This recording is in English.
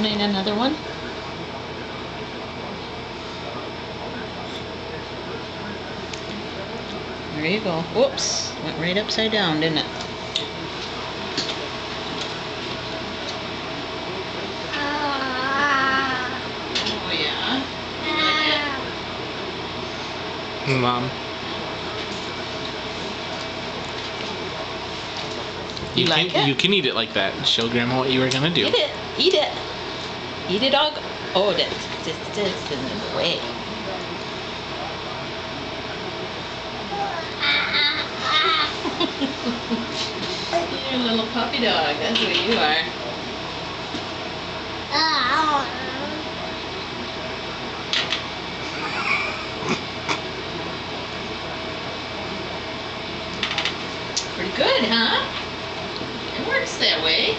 need another one? There you go. Whoops. Went right upside down, didn't it? Oh, yeah. Mom. You like it? You can eat it like that. Show Grandma what you were gonna do. Eat it. Eat it. Eat it, dog. Oh, that's just in the way. You're a little puppy dog. That's what you are. Pretty good, huh? It works that way.